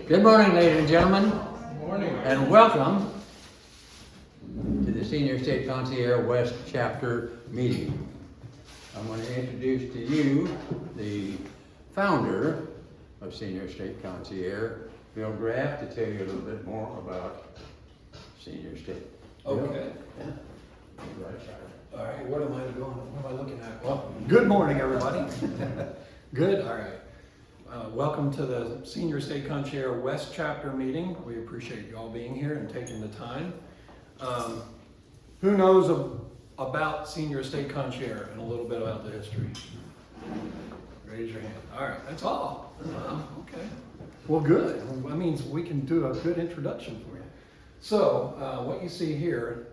Good morning, ladies and gentlemen. Good morning. And welcome to the Senior State Concierge West Chapter meeting. I'm going to introduce to you the founder of Senior State Concierge, Bill Graff, to tell you a little bit more about Senior State. Okay. Yeah. All right, what am I doing? What am I looking at? Well, good morning, everybody. Good, all right. Welcome to the Senior State Concierge West Chapter meeting. We appreciate you all being here and taking the time. Who knows about Senior State Concierge and a little bit about the history? Raise your hand. All right, that's all. Okay. Well, good. That means we can do a good introduction for you. So, what you see here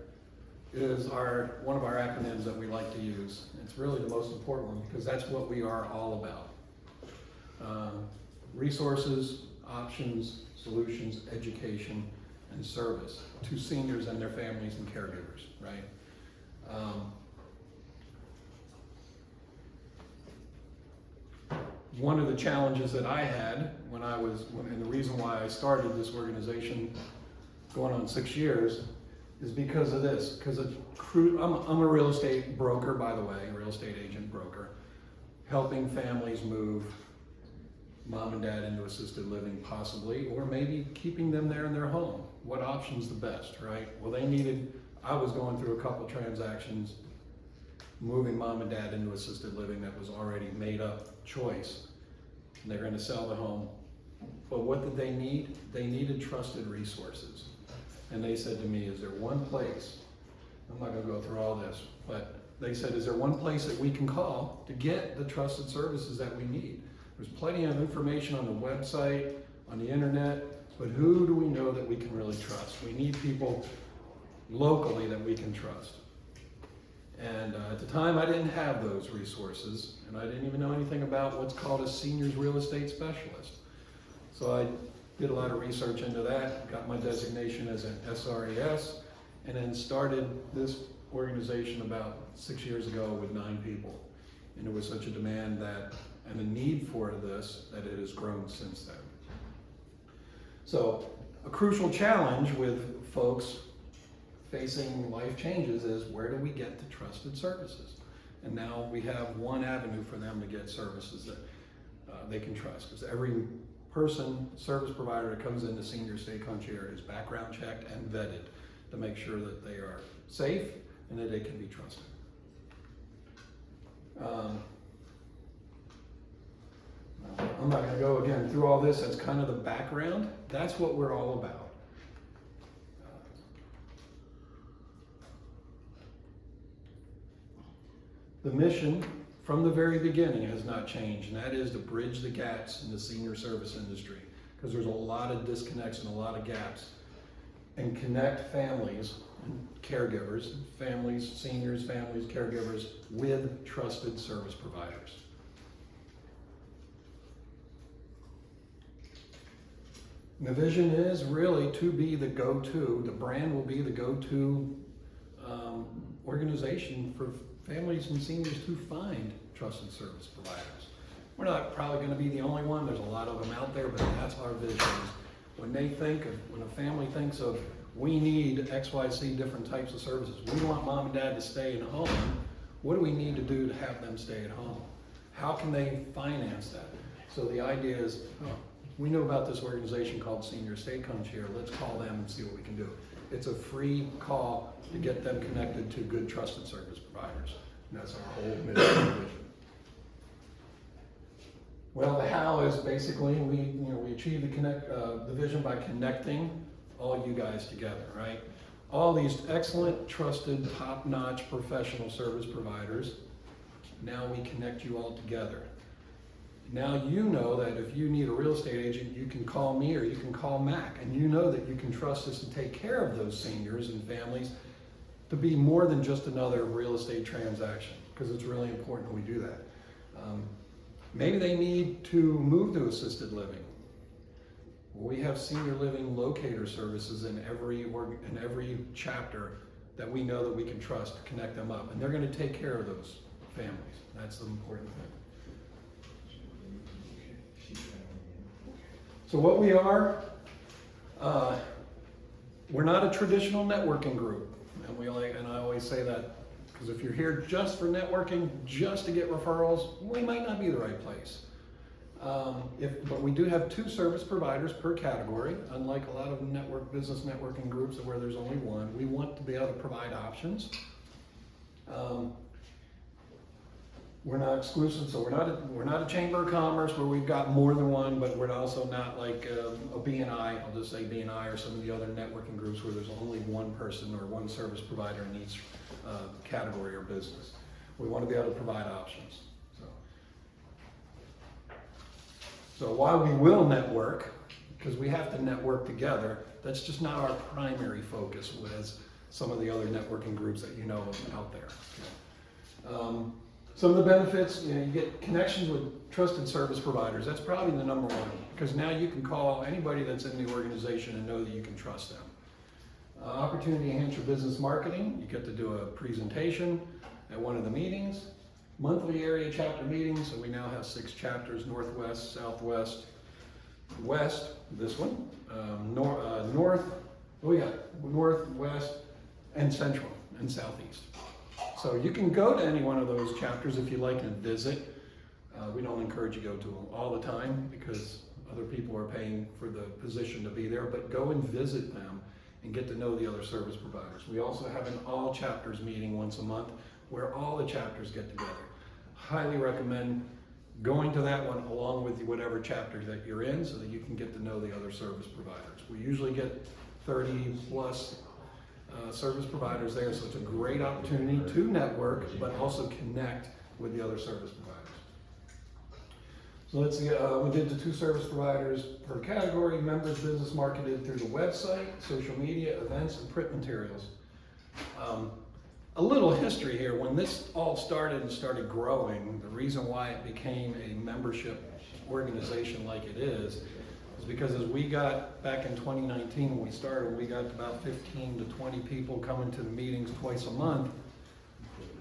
is one of our acronyms that we like to use. It's really the most important one because that's what we are all about. Resources, options, solutions, education, and service to seniors and their families and caregivers, right? One of the challenges that I had and the reason why I started this organization going on 6 years is because of this, because I'm a real estate broker, by the way, a real estate agent broker, helping families move mom and dad into assisted living possibly, or maybe keeping them there in their home. What option's the best, right? Well, I was going through a couple transactions, moving mom and dad into assisted living that was already made up choice. And they're gonna sell the home. But what did they need? They needed trusted resources. And they said to me, is there one place, I'm not gonna go through all this, but they said, is there one place that we can call to get the trusted services that we need? There's plenty of information on the website, on the internet, but who do we know that we can really trust? We need people locally that we can trust. And at the time, I didn't have those resources, and I didn't even know anything about what's called a seniors real estate specialist. So I did a lot of research into that, got my designation as an SRES, and then started this organization about 6 years ago with 9 people. And there was such a demand and a need for this that it has grown since then. So a crucial challenge with folks facing life changes is, where do we get the trusted services? And now we have one avenue for them to get services that they can trust, because every service provider that comes into Senior State Concierge is background checked and vetted to make sure that they are safe and that they can be trusted. I'm not going to go again through all this. That's kind of the background. That's what we're all about. The mission from the very beginning has not changed, and that is to bridge the gaps in the senior service industry, because there's a lot of disconnects and a lot of gaps, and connect families and caregivers, seniors, families, caregivers, with trusted service providers. And the vision is really to be the go-to, the brand will be the go-to organization for families and seniors to find trusted service providers. We're not probably going to be the only one. There's a lot of them out there, but that's our vision. When a family thinks of, we need XYZ different types of services, we want mom and dad to stay at home, what do we need to do to have them stay at home? How can they finance that? So the idea is, we know about this organization called Senior State Concierge, let's call them and see what we can do. It's a free call to get them connected to good trusted service providers. And that's our whole mission and vision. Well, the how is basically we achieve the vision by connecting all you guys together, right? All these excellent, trusted, top-notch professional service providers, now we connect you all together. Now you know that if you need a real estate agent, you can call me or you can call Mac, and you know that you can trust us to take care of those seniors and families to be more than just another real estate transaction, because it's really important we do that. Maybe they need to move to assisted living. Well, we have senior living locator services in every chapter that we know that we can trust to connect them up, and they're going to take care of those families. That's the important thing. So what we are, we're not a traditional networking group. And I always say that because if you're here just for networking, just to get referrals, we might not be the right place. But we do have 2 service providers per category, unlike a lot of business networking groups where there's only one. We want to be able to provide options. We're not exclusive, so we're not a chamber of commerce where we've got more than one, but we're also not like a BNI, I'll just say BNI, or some of the other networking groups where there's only one person or one service provider in each category or business. We want to be able to provide options. So while we will network, because we have to network together, that's just not our primary focus as some of the other networking groups that you know of out there. Some of the benefits, you get connections with trusted service providers. That's probably the number one, because now you can call anybody that's in the organization and know that you can trust them. Opportunity to enhance your business marketing. You get to do a presentation at one of the meetings. Monthly area chapter meetings, so we now have 6 chapters: Northwest, Southwest, West, this one, North, Northwest, and Central, and Southeast. So you can go to any one of those chapters if you like and visit. We don't encourage you to go to them all the time because other people are paying for the position to be there, but go and visit them and get to know the other service providers. We also have an all chapters meeting once a month where all the chapters get together. Highly recommend going to that one along with whatever chapter that you're in so that you can get to know the other service providers. We usually get 30 plus service providers there, so it's a great opportunity to network, but also connect with the other service providers. So let's see, we did the 2 service providers per category: members business marketed through the website, social media, events, and print materials. A little history here. When this all started and started growing, the reason why it became a membership organization like it is because as we got back in 2019 when we started, we got about 15 to 20 people coming to the meetings twice a month.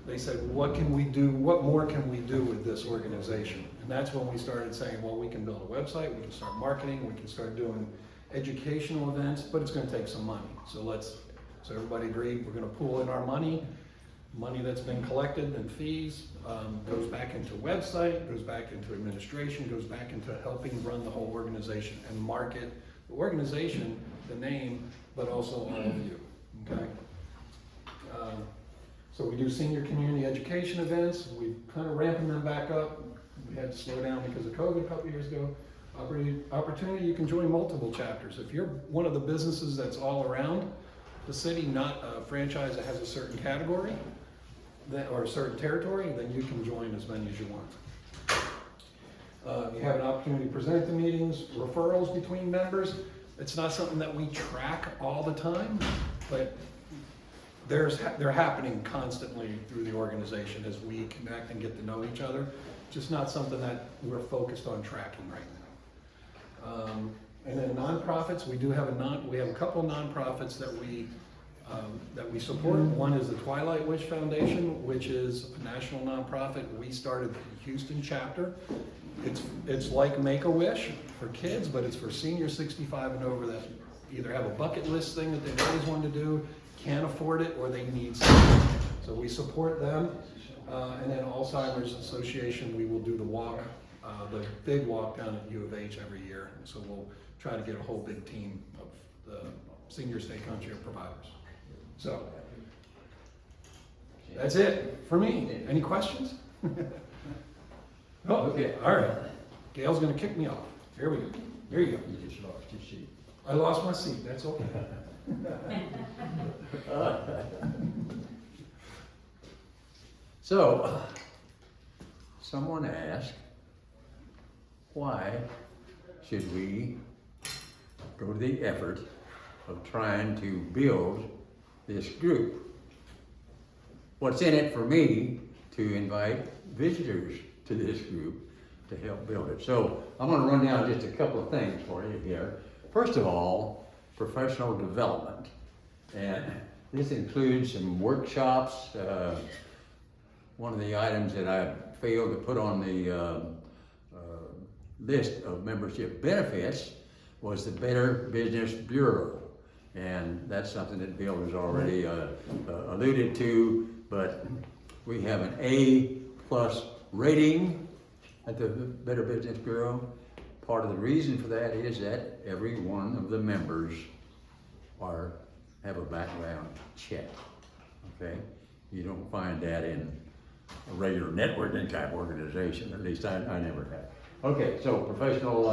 They said, what can we do? What more can we do with this organization? And that's when we started saying, well, we can build a website, we can start marketing, we can start doing educational events, but it's going to take some money. So everybody agreed we're going to pool in our money that's been collected and fees, goes back into website, goes back into administration, goes back into helping run the whole organization and market the organization, the name, but also all of you, okay? So we do senior community education events. We're kind of ramping them back up. We had to slow down because of COVID a couple years ago. Opportunity, you can join multiple chapters. If you're one of the businesses that's all around the city, not a franchise that has a certain category, or a certain territory, then you can join as many as you want. You have an opportunity to present at the meetings, referrals between members. It's not something that we track all the time, but they're happening constantly through the organization as we connect and get to know each other. Just not something that we're focused on tracking right now. And then nonprofits, we have a couple of nonprofits that we support. One is the Twilight Wish Foundation, which is a national nonprofit. We started the Houston chapter. It's like Make-A-Wish for kids, but it's for seniors 65 and over that either have a bucket list thing that they've always wanted to do, can't afford it, or they need something. So we support them. And then Alzheimer's Association, we will do the walk, the big walk down at U of H every year. So we'll try to get a whole big team of the senior state concierge providers. So that's it for me. Any questions? Oh, okay. All right. Gail's going to kick me off. Here we go. Here you go. You just lost your seat. I lost my seat. That's okay. So, someone asked, why should we go to the effort of trying to build this group? What's in it for me to invite visitors to this group to help build it? So I'm going to run down just a couple of things for you here. First of all, professional development. And this includes some workshops. One of the items that I failed to put on the list of membership benefits was the Better Business Bureau. And that's something that Bill has already alluded to, but we have an A+ rating at the Better Business Bureau. Part of the reason for that is that every one of the members have a background check, okay? You don't find that in a regular networking type organization, at least I never have. Okay, so professional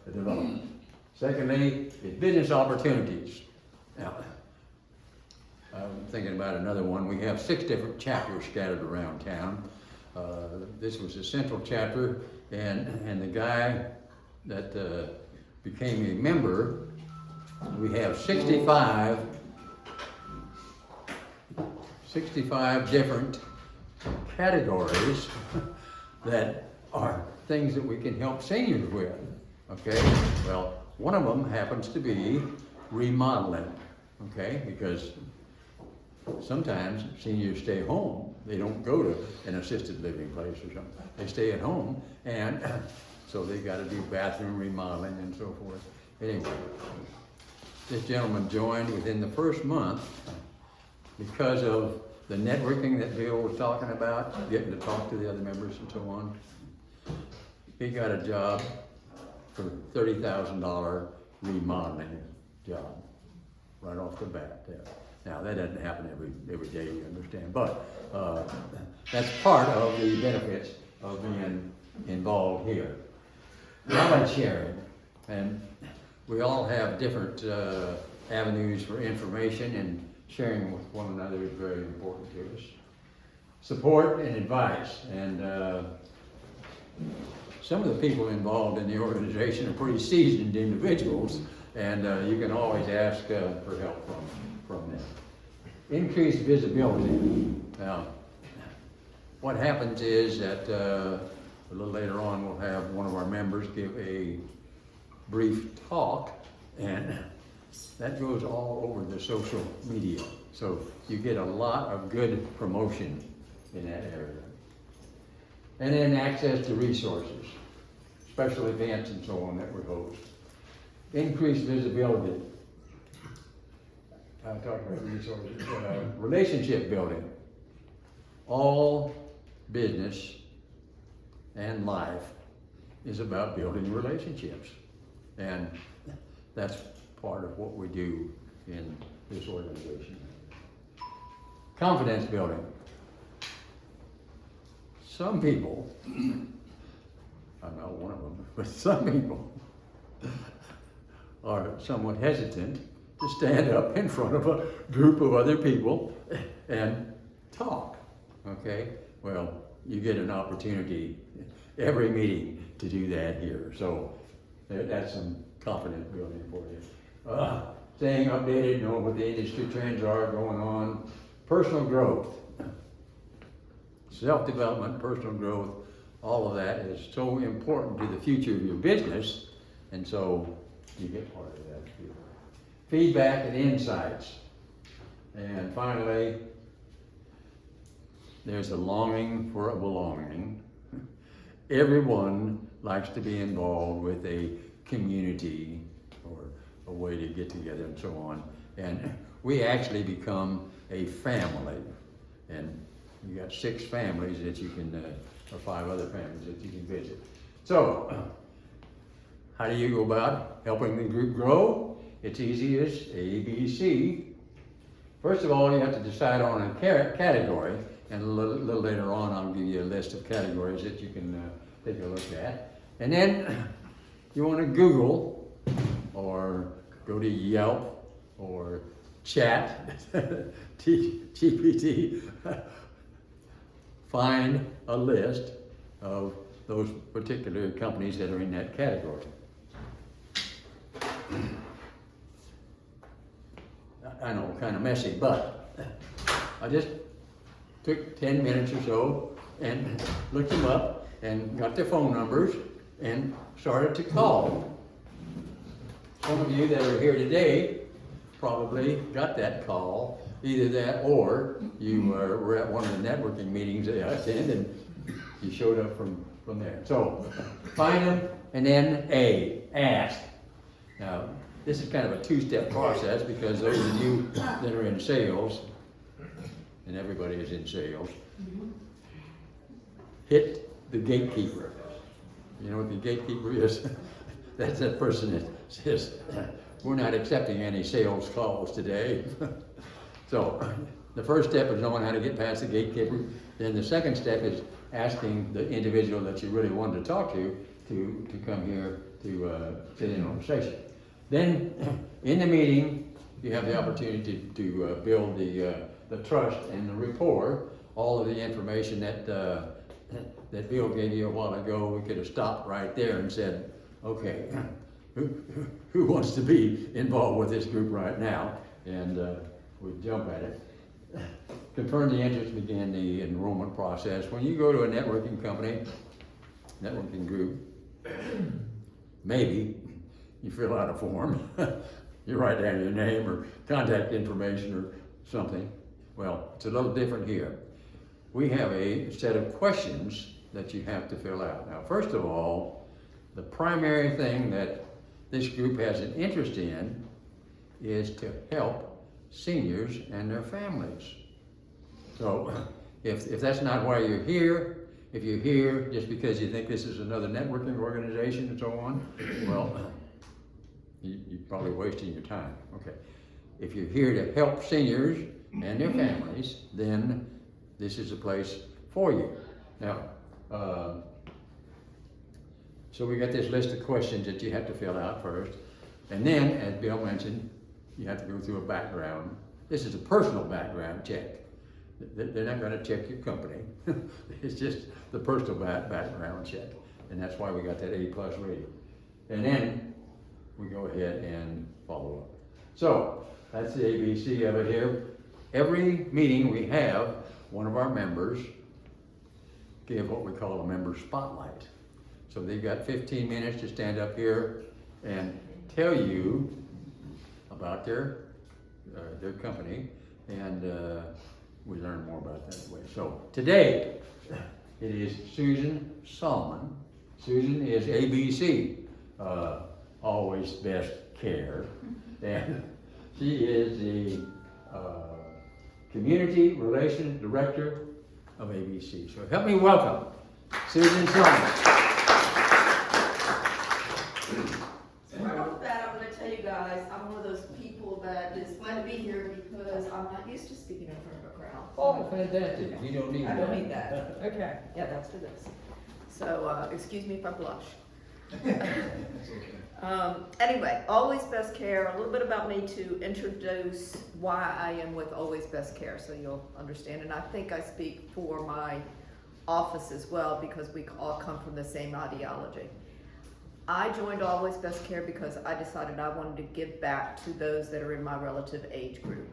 development. Secondly, is business opportunities. Now, I'm thinking about another one. We have 6 different chapters scattered around town. This was the central chapter, and the guy that became a member, we have 65 different categories that are things that we can help seniors with, okay? Well, one of them happens to be remodeling, okay? Because sometimes seniors stay home. They don't go to an assisted living place or something. They stay at home, and so they got to do bathroom remodeling and so forth. Anyway, this gentleman joined within the first month because of the networking that Bill was talking about, getting to talk to the other members and so on. He got a job for $30,000 remodeling job right off the bat there. Now, that doesn't happen every day, you understand, but that's part of the benefits of being involved here. Knowledge sharing, and we all have different avenues for information, and sharing with one another is very important to us. Support and advice, and some of the people involved in the organization are pretty seasoned individuals, and you can always ask for help from them. Increased visibility. Now, what happens is that a little later on we'll have one of our members give a brief talk, and that goes all over the social media. So you get a lot of good promotion in that area. And then access to resources, special events and so on that we host. Increased visibility. I talked about resources. Relationship building. All business and life is about building relationships. And that's part of what we do in this organization. Confidence building. Some people, I'm not one of them, but some people are somewhat hesitant to stand up in front of a group of other people and talk, okay? Well, you get an opportunity every meeting to do that here. So that's some confidence building for you. Staying updated, knowing what the industry trends are going on. Personal growth, self-development, personal growth, all of that is so important to the future of your business, and so you get part of that too. Feedback and insights. And finally, there's a longing for a belonging. Everyone likes to be involved with a community or a way to get together and so on. And we actually become a family. And you got 6 families that you can, or 5 other families that you can visit. So, how do you go about helping the group grow? It's easy as A, B, C. First of all, you have to decide on a category, and a little later on I'll give you a list of categories that you can take a look at. And then you want to Google or go to Yelp or Chat, GPT, find a list of those particular companies that are in that category. I know, kind of messy, but I just took 10 minutes or so and looked them up and got their phone numbers and started to call. Some of you that are here today probably got that call, either that or you were at one of the networking meetings that I attended and you showed up from there. So find them, and then A, ask. Now this is kind of a two-step process, because those of you that are in sales, and everybody is in sales, hit the gatekeeper. You know what the gatekeeper is? That's that person that says, we're not accepting any sales calls today. So the first step is knowing how to get past the gatekeeper. Then the second step is asking the individual that you really wanted to talk to come here to sit in on the session. Then in the meeting, you have the opportunity to build the trust and the rapport. All of the information that Bill gave you a while ago, we could have stopped right there and said, okay, who wants to be involved with this group right now? And we'd jump at it. Confirm the interest, begin the enrollment process. When you go to a networking company, networking group, maybe you fill out a form. You write down your name or contact information or something. Well, it's a little different here. We have a set of questions that you have to fill out. Now, first of all, the primary thing that this group has an interest in is to help seniors and their families. So if that's not why you're here, if you're here just because you think this is another networking organization and so on, well, you're probably wasting your time. Okay. If you're here to help seniors and their families, then this is a place for you. Now, so we got this list of questions that you have to fill out first. And then, as Bill mentioned, you have to go through a background. This is a personal background check. They're not going to check your company. It's just the personal background check. And that's why we got that A+ rating. And then we go ahead and follow up. So that's the ABC of it here. Every meeting we have, one of our members give what we call a member spotlight. So they've got 15 minutes to stand up here and tell you about their company, and we learn more about that way. So today, it is Susan Solomon. Susan is ABC, Always Best Care, and she is the Community Relations Director of ABC. So help me welcome Susan Solomon. Right off the bat, I'm going to tell you guys, I'm one of those people that is glad to be here because I'm not used to speaking in front of a crowd. Oh, fantastic. You don't need I that. don't need that. Okay, yeah, that's for this. So, excuse me if I blush. Anyway, Always Best Care, a little bit about me to introduce why I am with Always Best Care so you'll understand. And I think I speak for my office as well because we all come from the same ideology. I joined Always Best Care because I decided I wanted to give back to those that are in my relative age group.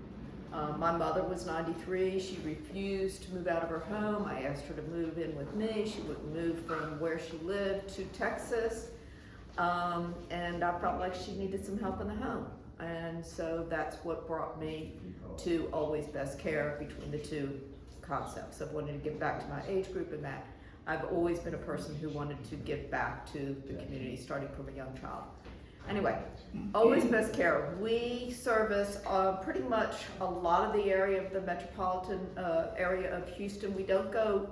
My mother was 93. She refused to move out of her home. I asked her to move in with me. She wouldn't move from where she lived to Texas. And I felt like she needed some help in the home. And so that's what brought me to Always Best Care between the two concepts of wanting to give back to my age group and that. I've always been a person who wanted to give back to the community starting from a young child. Anyway, Always Best Care. We service pretty much a lot of the area of the metropolitan area of Houston. We don't go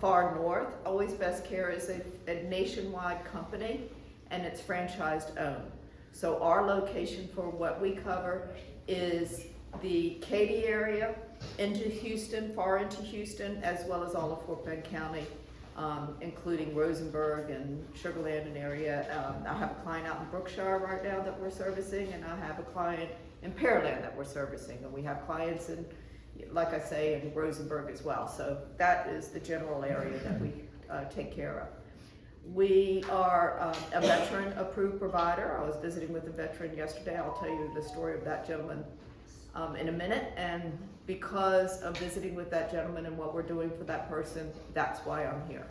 far north. Always Best Care is a nationwide company and it's franchised owned. So our location for what we cover is the Katy area, into Houston, far into Houston, as well as all of Fort Bend County, including Rosenberg and Sugar Land and area. I have a client out in Brookshire right now that we're servicing, and I have a client in Pearland that we're servicing, and we have clients in, like I say, in Rosenberg as well. So that is the general area that we take care of. We are a veteran-approved provider. I was visiting with a veteran yesterday. I'll tell you the story of that gentleman in a minute. And because of visiting with that gentleman and what we're doing for that person, that's why I'm here.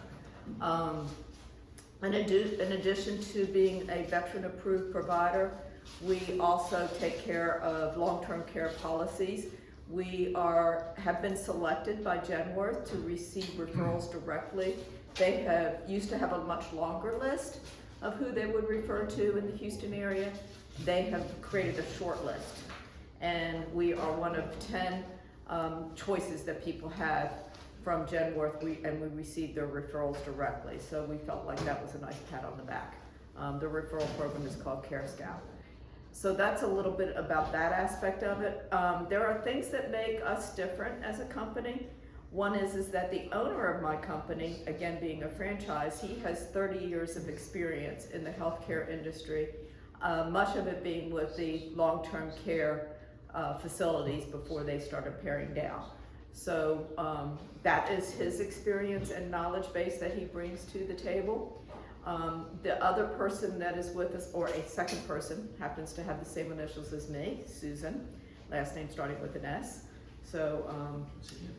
In addition to being a veteran-approved provider, we also take care of long-term care policies. We have been selected by Genworth to receive referrals directly. They used to have a much longer list of who they would refer to in the Houston area, they have created a short list. And we are one of 10 choices that people had from Genworth, and we received their referrals directly. So we felt like that was a nice pat on the back. The referral program is called Care Scout. So that's a little bit about that aspect of it. There are things that make us different as a company. One is that the owner of my company, again being a franchise, he has 30 years of experience in the healthcare industry, much of it being with the long-term care facilities before they started paring down. So that is his experience and knowledge base that he brings to the table. The other person that is with us, or a second person, happens to have the same initials as me, Susan, last name starting with an S. So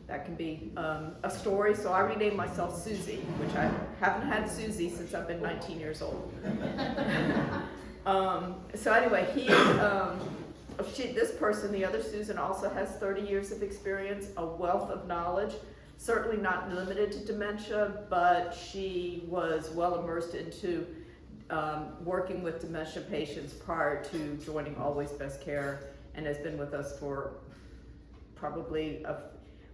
that can be a story. So I renamed myself Susie, which I haven't had Susie since I've been 19 years old. So anyway, this person, the other Susan, also has 30 years of experience, a wealth of knowledge, certainly not limited to dementia, but she was well immersed into working with dementia patients prior to joining Always Best Care, and has been with us for probably,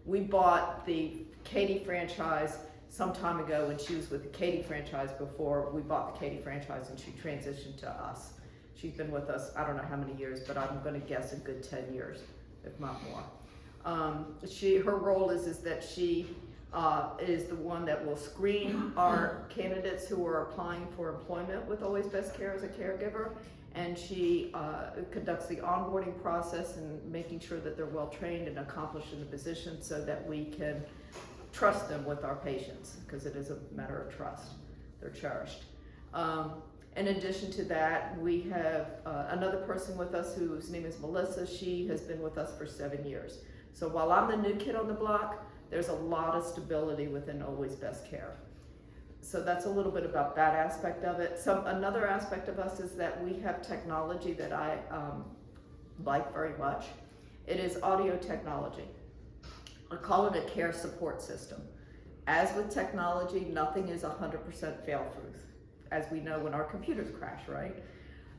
we bought the Katie franchise some time ago when she was with the Katie franchise before we bought the Katie franchise, and she transitioned to us. She's been with us, I don't know how many years, but I'm gonna guess a good 10 years, if not more. Her role is that she is the one that will screen our candidates who are applying for employment with Always Best Care as a caregiver, and she conducts the onboarding process and making sure that they're well trained and accomplished in the position so that we can trust them with our patients, because it is a matter of trust. They're cherished. In addition to that, we have another person with us whose name is Melissa. She has been with us for 7 years. So while I'm the new kid on the block, there's a lot of stability within Always Best Care. So that's a little bit about that aspect of it. Another aspect of us is that we have technology that I like very much. It is audio technology. I call it a care support system. As with technology, nothing is 100% fail-proof, as we know when our computers crash, right?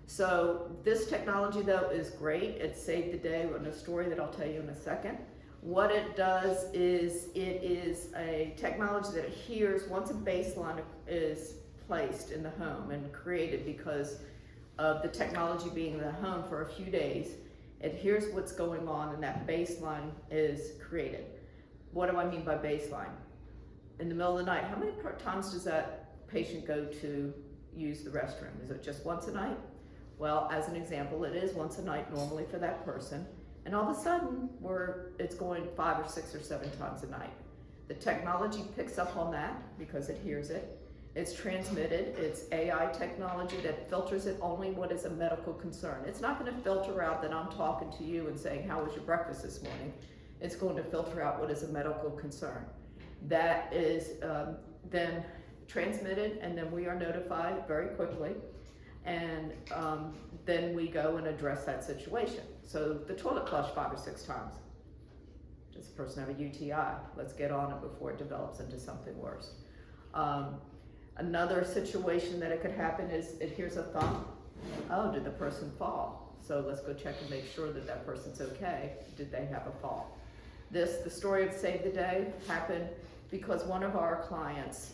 So this technology though is great. It saved the day in a story that I'll tell you in a second. What it does is it is a technology that hears once a baseline is placed in the home and created because of the technology being in the home for a few days. It hears what's going on and that baseline is created. What do I mean by baseline? In the middle of the night, how many times does that patient go to use the restroom? Is it just once a night? Well, as an example, it is once a night normally for that person, and all of a sudden it's going 5 or 6 or 7 times a night. The technology picks up on that because it hears it. It's transmitted. It's AI technology that filters it only what is a medical concern. It's not going to filter out that I'm talking to you and saying, how was your breakfast this morning? It's going to filter out what is a medical concern. That is then transmitted, and then we are notified very quickly, and then we go and address that situation. So the toilet flushed 5 or 6 times. Does the person have a UTI? Let's get on it before it develops into something worse. Another situation that it could happen is it hears a thump. Oh, did the person fall? So let's go check and make sure that that person's okay. Did they have a fall? The story of Save the Day happened because one of our clients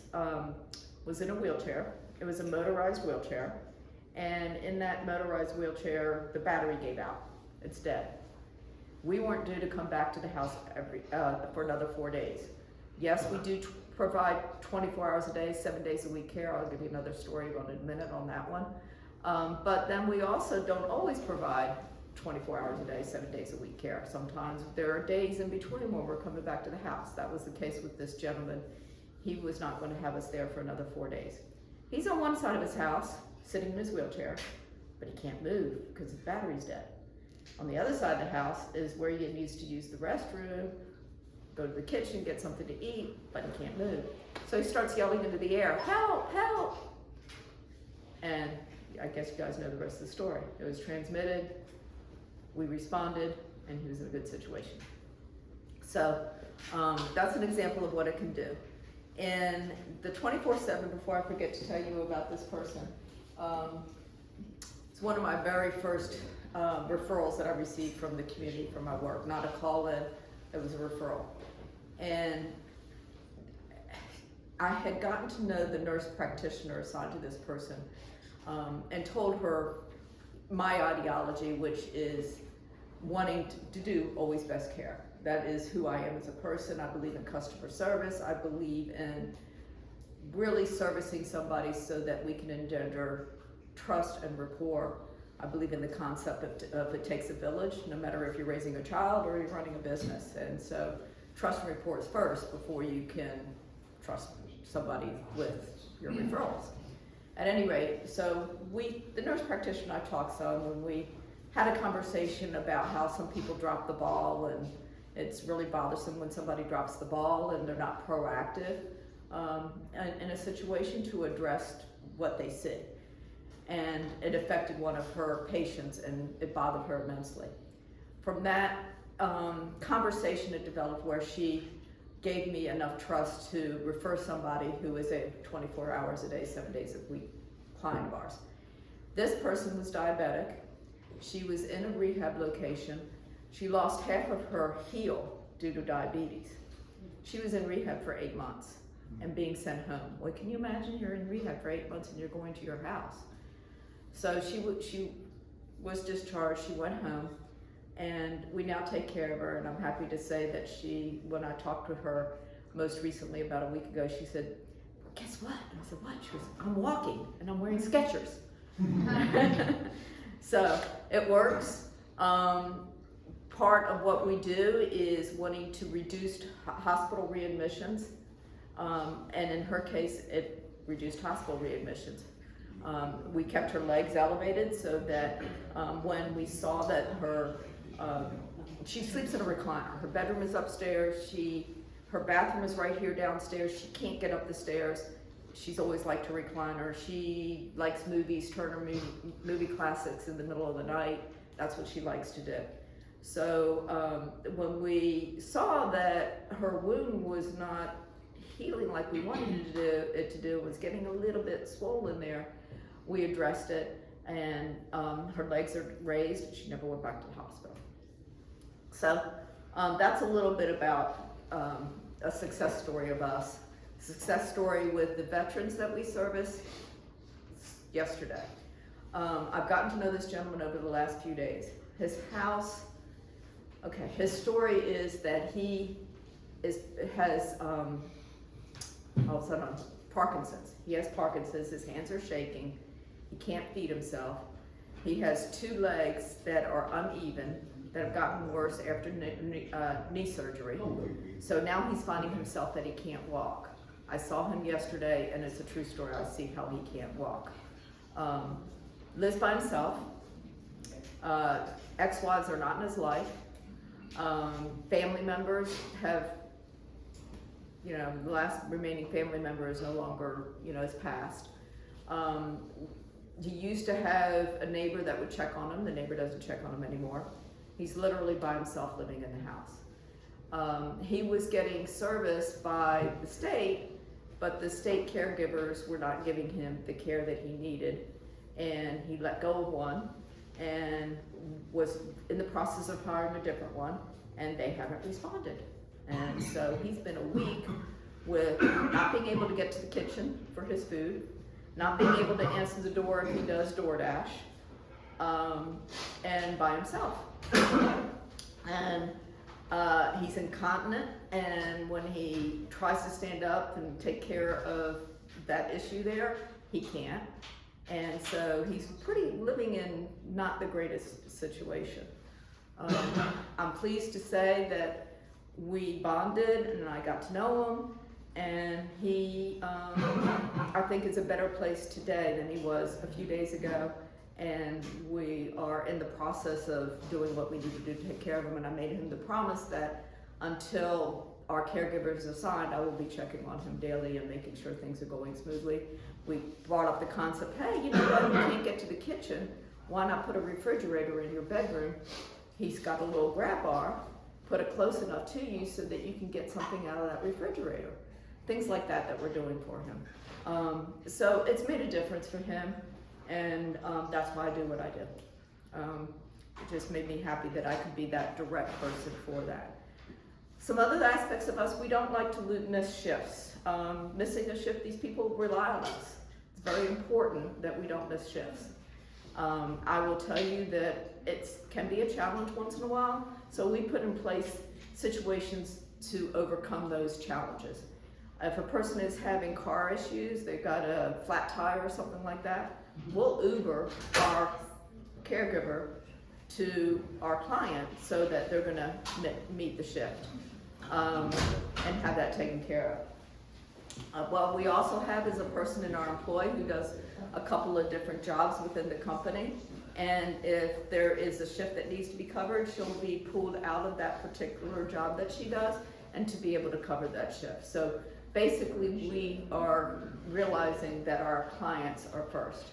was in a wheelchair. It was a motorized wheelchair. And in that motorized wheelchair, the battery gave out. It's dead. We weren't due to come back to the house for another 4 days. Yes, we do provide 24 hours a day, 7 days a week care. I'll give you another story in a minute on that one. But then we also don't always provide 24 hours a day, 7 days a week care. Sometimes there are days in between when we're coming back to the house. That was the case with this gentleman. He was not going to have us there for another 4 days. He's on one side of his house, sitting in his wheelchair, but he can't move because his battery's dead. On the other side of the house is where he needs to use the restroom, go to the kitchen, get something to eat, but he can't move. So he starts yelling into the air, help, help! And I guess you guys know the rest of the story. It was transmitted, we responded, and he was in a good situation. So that's an example of what it can do. In the 24/7, before I forget to tell you about this person, it's one of my very first referrals that I received from the community for my work, not a call-in, it was a referral. And I had gotten to know the nurse practitioner assigned to this person, and told her my ideology, which is wanting to do always best care. That is who I am as a person. I believe in customer service. I believe in really servicing somebody so that we can engender trust and rapport. I believe in the concept of it takes a village, no matter if you're raising a child or you're running a business. And so trust and rapport is first before you can trust somebody with your referrals. At any rate, so the nurse practitioner and I talked some, and we had a conversation about how some people drop the ball, and it's really bothersome when somebody drops the ball and they're not proactive in a situation to address what they see. And it affected one of her patients, and it bothered her immensely. From that conversation, it developed where she gave me enough trust to refer somebody who is a 24 hours a day, 7 days a week client of ours. This person was diabetic. She was in a rehab location. She lost half of her heel due to diabetes. She was in rehab for 8 months and being sent home. Well, can you imagine you're in rehab for 8 months and you're going to your house? So she was discharged, she went home, and we now take care of her, and I'm happy to say that when I talked to her most recently about a week ago, she said, guess what? And I said, what? She goes, I'm walking and I'm wearing Skechers. So it works. Part of what we do is wanting to reduce hospital readmissions, and in her case, it reduced hospital readmissions. We kept her legs elevated so that when we saw that she sleeps in a recliner. Her bedroom is upstairs. Her bathroom is right here downstairs. She can't get up the stairs. She's always liked her recliner. She likes movies, Turner movie classics in the middle of the night. That's what she likes to do. So when we saw that her wound was not healing like we wanted it to do, was getting a little bit swollen there, we addressed it, and her legs are raised, and she never went back to the hospital. So that's a little bit about a success story of us. Success story with the veterans that we service yesterday. I've gotten to know this gentleman over the last few days. His house, his story is that he has Parkinson's. He has Parkinson's, his hands are shaking, he can't feed himself. He has 2 legs that are uneven, that have gotten worse after knee surgery. So now he's finding himself that he can't walk. I saw him yesterday, and it's a true story. I see how he can't walk. Lives by himself. Ex-wives are not in his life. Family members have, the last remaining family member is no longer, has passed. He used to have a neighbor that would check on him. The neighbor doesn't check on him anymore. He's literally by himself living in the house. He was getting service by the state, but the state caregivers were not giving him the care that he needed, and he let go of one and was in the process of hiring a different one, and they haven't responded. And so he's been a week with not being able to get to the kitchen for his food, not being able to answer the door if he does DoorDash, and by himself. And he's incontinent, and when he tries to stand up and take care of that issue there, he can't. And so he's living in not the greatest situation. I'm pleased to say that we bonded, and I got to know him, and he, I think, is a better place today than he was a few days ago. And we are in the process of doing what we need to do to take care of him. And I made him the promise that until our caregiver is assigned, I will be checking on him daily and making sure things are going smoothly. We brought up the concept, hey, you know what, you can't get to the kitchen, why not put a refrigerator in your bedroom? He's got a little grab bar, put it close enough to you so that you can get something out of that refrigerator. Things like that we're doing for him. So it's made a difference for him. And that's why I do what I do. It just made me happy that I could be that direct person for that. Some other aspects of us, we don't like to miss shifts. Missing a shift, these people rely on us. It's very important that we don't miss shifts. I will tell you that it can be a challenge once in a while, so we put in place situations to overcome those challenges. If a person is having car issues, they've got a flat tire or something like that, we'll Uber our caregiver to our client so that they're gonna meet the shift and have that taken care of. What we also have is a person in our employ who does a couple of different jobs within the company, and if there is a shift that needs to be covered, she'll be pulled out of that particular job that she does and to be able to cover that shift. So basically we are realizing that our clients are first,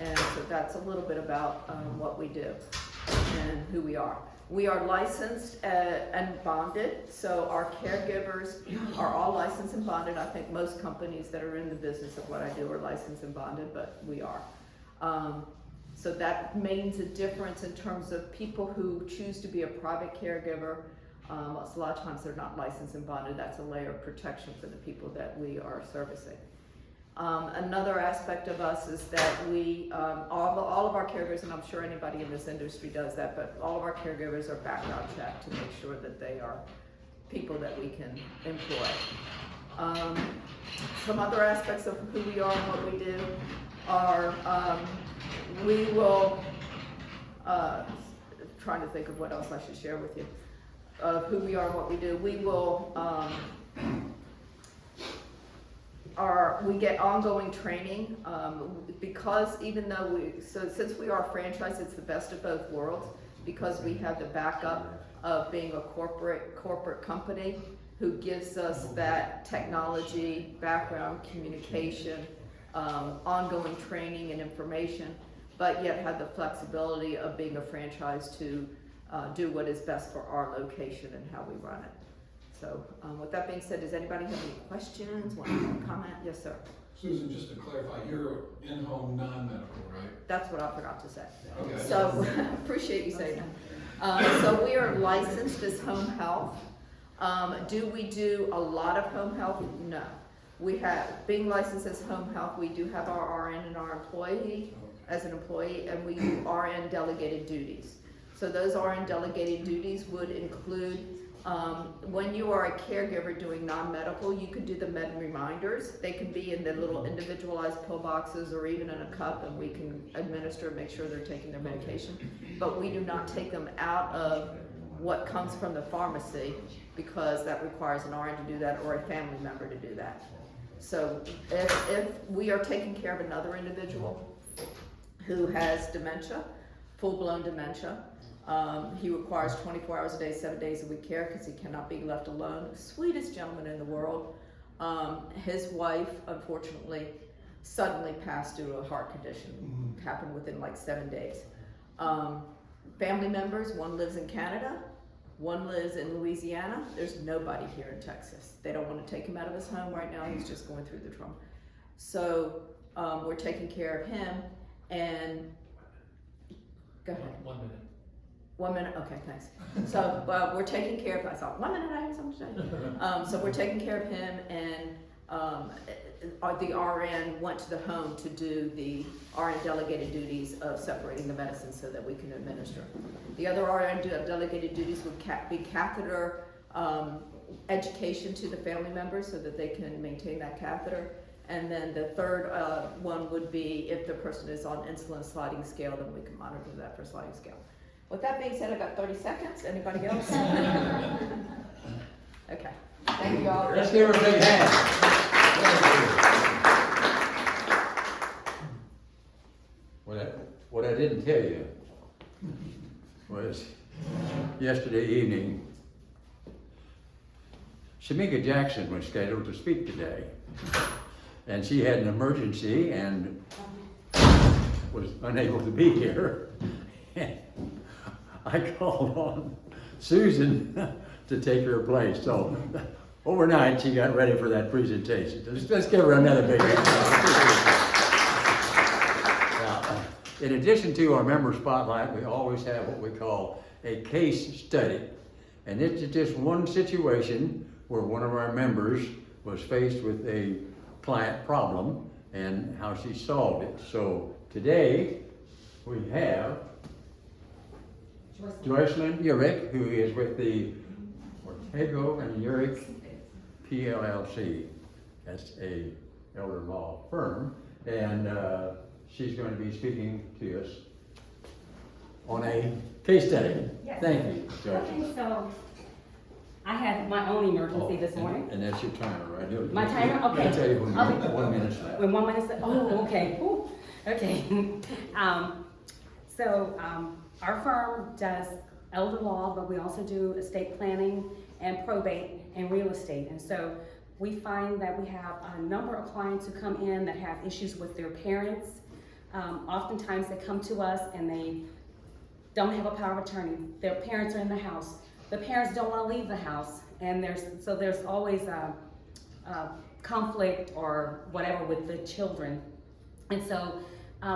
and so that's a little bit about what we do and who we are. We are licensed and bonded, so our caregivers are all licensed and bonded. I think most companies that are in the business of what I do are licensed and bonded, but we are. So that means a difference in terms of people who choose to be a private caregiver. A lot of times they're not licensed and bonded. That's a layer of protection for the people that we are servicing. Another aspect of us is that we, all of our caregivers, and I'm sure anybody in this industry does that, but all of our caregivers are background checked to make sure that they are people that we can employ. Some other aspects of who we are and what we do are, we will, trying to think of what else I should share with you, of who we are and what we do. We will, we get ongoing training, because even though since we are a franchise, it's the best of both worlds, because we have the backup of being a corporate company who gives us that technology, background, communication, ongoing training and information, but yet have the flexibility of being a franchise to do what is best for our location and how we run it. So with that being said, does anybody have any questions, want to comment? Yes, sir. Susan, just to clarify, you're in-home non-medical, right? That's what I forgot to say. Okay. So appreciate you saying that. So we are licensed as home health. Do we do a lot of home health? No. We have, being licensed as home health, we do have our RN and our employee as an employee, and we do RN delegated duties. So those RN delegated duties would include when you are a caregiver doing non-medical, you could do the med reminders. They can be in the little individualized pill boxes or even in a cup, and we can administer and make sure they're taking their medication. But we do not take them out of what comes from the pharmacy, because that requires an RN to do that or a family member to do that. So if we are taking care of another individual who has dementia, full-blown dementia, he requires 24 hours a day, 7 days a week care, because he cannot be left alone. Sweetest gentleman in the world. His wife, unfortunately, suddenly passed due to a heart condition. Happened within like 7 days. Family members, one lives in Canada, one lives in Louisiana. There's nobody here in Texas. They don't want to take him out of his home right now. He's just going through the trauma. So we're taking care of him, and go ahead. 1 minute. 1 minute, okay, thanks. So we're taking care of, I thought, 1 minute, I have something to say. So we're taking care of him, and the RN went to the home to do the RN delegated duties of separating the medicine so that we can administer. The other RN delegated duties would be catheter education to the family members so that they can maintain that catheter. And then the third one would be if the person is on insulin sliding scale, then we can monitor that for sliding scale. With that being said, I've got 30 seconds. Anybody else? Okay. Thank you all. Let's give her a big hand. What I didn't tell you was yesterday evening, Shamika Jackson was scheduled to speak today, and she had an emergency and was unable to be here. I called on Susan to take her place. So overnight she got ready for that presentation. Let's give her another big hand. in addition to our member spotlight, we always have what we call a case study. And it's just one situation where one of our members was faced with a client problem and how she solved it. So today, we have Joycelyn Urick, who is with the Ortego and Urick PLLC. That's a elder law firm, and she's going to be speaking to us on a case study. Yes. Thank you, Joycelyn. Okay, so I had my own emergency this morning. And that's your timer, right? My timer? Okay. I'll tell you when Okay. 1 minute's left. When 1 minute's, oh, okay, Ooh, okay. Our firm does elder law, but we also do estate planning and probate and real estate. And so we find that we have a number of clients who come in that have issues with their parents. Oftentimes they come to us and they don't have a power of attorney. Their parents are in the house. The parents don't want to leave the house, and there's always a conflict or whatever with the children. And so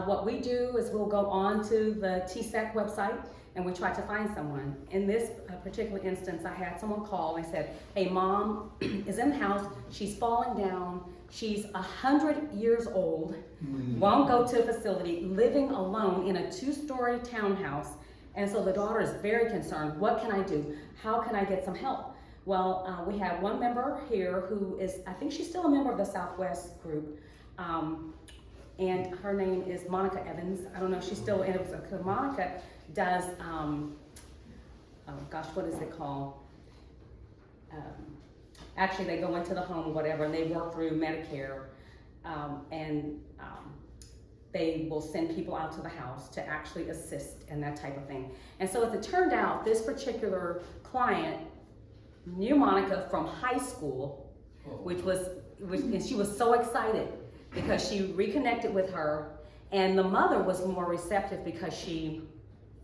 what we do is we'll go on to the TSEC website and we try to find someone. In this particular instance, I had someone call and said, hey, mom is in the house, she's falling down, she's 100 years old, won't go to a facility, living alone in a 2-story townhouse. And so the daughter is very concerned. What can I do? How can I get some help? Well, we have one member here who is, I think she's still a member of the Southwest group. And her name is Monica Evans. I don't know if she's still in it. So Monica does, oh gosh, what is it called? Actually, they go into the home or whatever, and they work through Medicare. They will send people out to the house to actually assist and that type of thing. And so as it turned out, this particular client knew Monica from high school, and she was so excited because she reconnected with her, and the mother was more receptive because she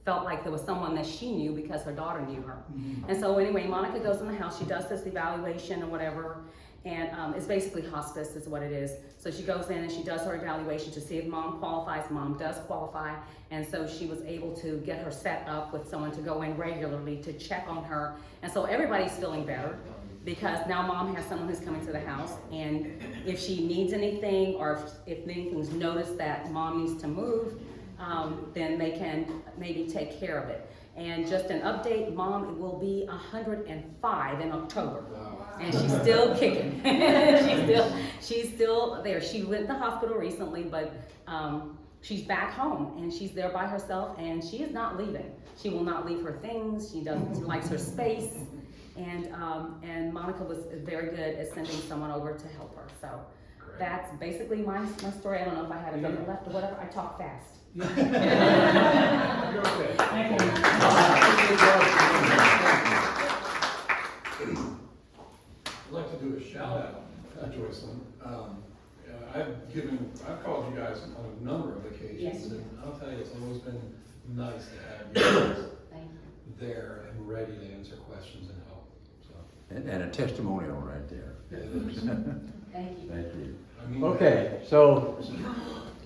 felt like there was someone that she knew because her daughter knew her. Mm-hmm. And so anyway, Monica goes in the house, she does this evaluation or whatever, and it's basically hospice is what it is. So she goes in and she does her evaluation to see if mom qualifies. Mom does qualify, and so she was able to get her set up with someone to go in regularly to check on her. And so everybody's feeling better because now mom has someone who's coming to the house, and if she needs anything or if anything's noticed that mom needs to move, then they can maybe take care of it. And just an update, mom will be 105 in October. And she's still kicking. she's still there. She went to the hospital recently, but she's back home and she's there by herself, and she is not leaving. She will not leave her things. She likes her space. And Monica was very good at sending someone over to help her. So that's basically my story. I don't know if I had a minute left or whatever. I talk fast. You're okay. Thank you. I'd like to do a shout out to Joycelyn. I've called you guys on a number of occasions, Yes. and I'll tell you, it's always been nice to have you guys Thank you. there and ready to answer questions and help. So, And a testimonial right there. yeah, it is. Thank you. Thank you. I mean, Okay, so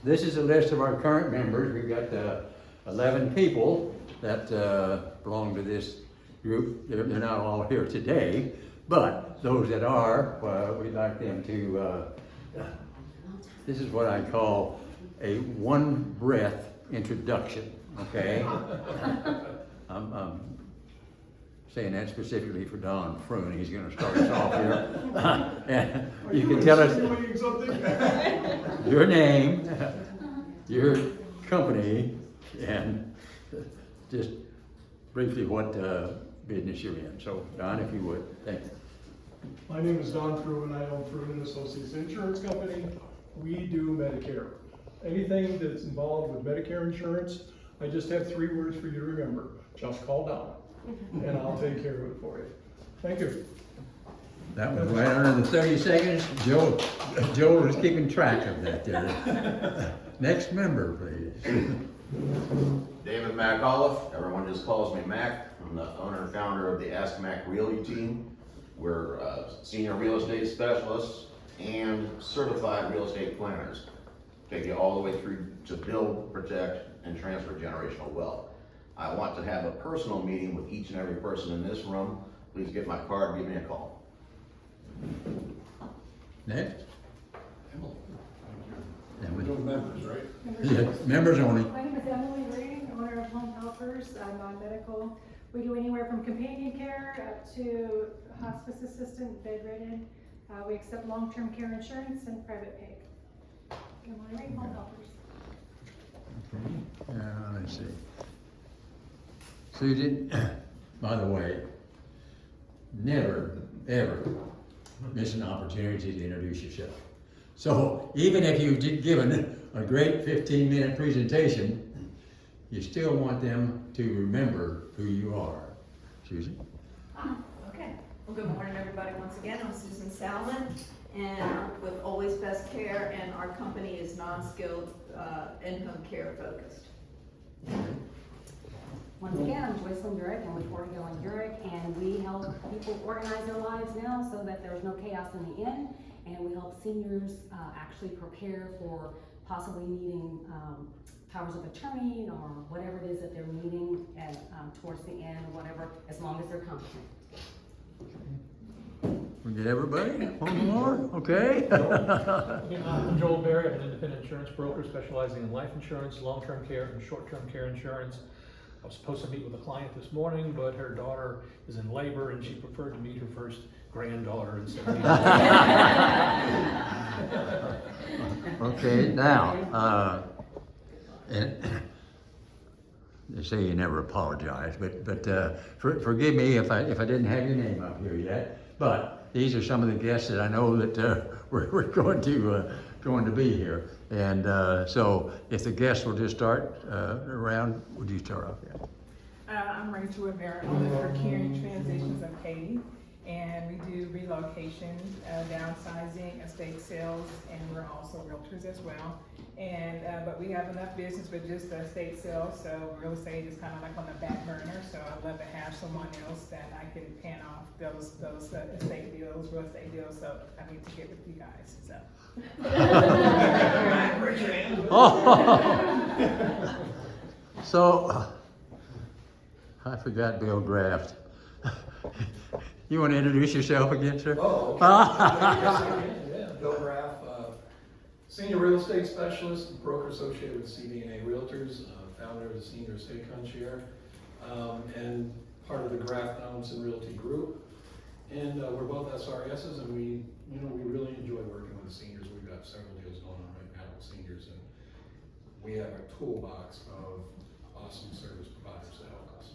this is a list of our current members. We've got 11 people that belong to this group. They're not all here today, but those that are, we'd like them to, this is what I call a one-breath introduction, okay? I'm saying that specifically for Don Froon. He's going to start us off here. And you can tell us your name, your company, and just briefly what business you're in. So, Don, if you would, thank you. My name is Don Fruin. I own Fruin Associates Insurance Company. We do Medicare. Anything that's involved with Medicare insurance, I just have 3 words for you to remember. Just call Don, and I'll take care of it for you. Thank you. That was right under the 30 seconds. Joel is keeping track of that there. Next member, please. David McAuliffe, everyone just calls me Mac. I'm the owner and founder of the Ask Mac Realty team. We're senior real estate specialists and certified real estate planners. Take you all the way through to build, protect, and transfer generational wealth. I want to have a personal meeting with each and every person in this room. Please get my card, give me a call. Next? Emily. Emily. Doing members, right? Yeah, members only. My name is Emily Reed, owner of Home Helpers. I'm non-medical. We do anywhere from companion care up to hospice assistant, bedridden. We accept long-term care insurance and private pay. Emily Reed, Home Helpers. Okay, let's see. So you didn't, by the way, never, ever miss an opportunity to introduce yourself. So even if you've given a great 15-minute presentation, you still want them to remember who you are. Susan? Okay, well, good morning, everybody. Once again, I'm Susan Salmon, and I work with Always Best Care, and our company is non-skilled, in-home care focused. Once again, I'm Joycelyn Durek, I'm with Ortego and Durek, and we help people organize their lives now so that there's no chaos in the end, and we help seniors actually prepare for possibly needing powers of attorney or whatever it is that they're needing at, towards the end, or whatever, as long as they're competent. We get everybody? One more? Okay. I'm Joel Berry. I'm an independent insurance broker specializing in life insurance, long-term care, and short-term care insurance. I was supposed to meet with a client this morning, but her daughter is in labor and she preferred to meet her first granddaughter instead of Okay, now, and they say you never apologize, but forgive me if I didn't have your name up here yet. But these are some of the guests that I know that we're going to be here. And so if the guests will just start around, would you start off? Yeah. I'm Rachel Rivera. I live for Caring Transitions of Katy, and we do relocation, downsizing, estate sales, and we're also realtors as well. And but we have enough business with just the estate sales, so real estate is kind of like on the back burner. So I'd love to have someone else that I can pan off those estate deals, real estate deals. So I need to get with you guys. So. So, I forgot Bill Graft. You want to introduce yourself again, sir? Oh, okay. Bill Graff, senior real estate specialist, broker associated with CDNA Realtors, founder of the Senior Estate Concierge, and part of the Graff Donaldson Realty Group. And we're both SRSs, and we really enjoy working with the seniors. We've got several deals going on right now with seniors, and we have a toolbox of awesome service providers to help us.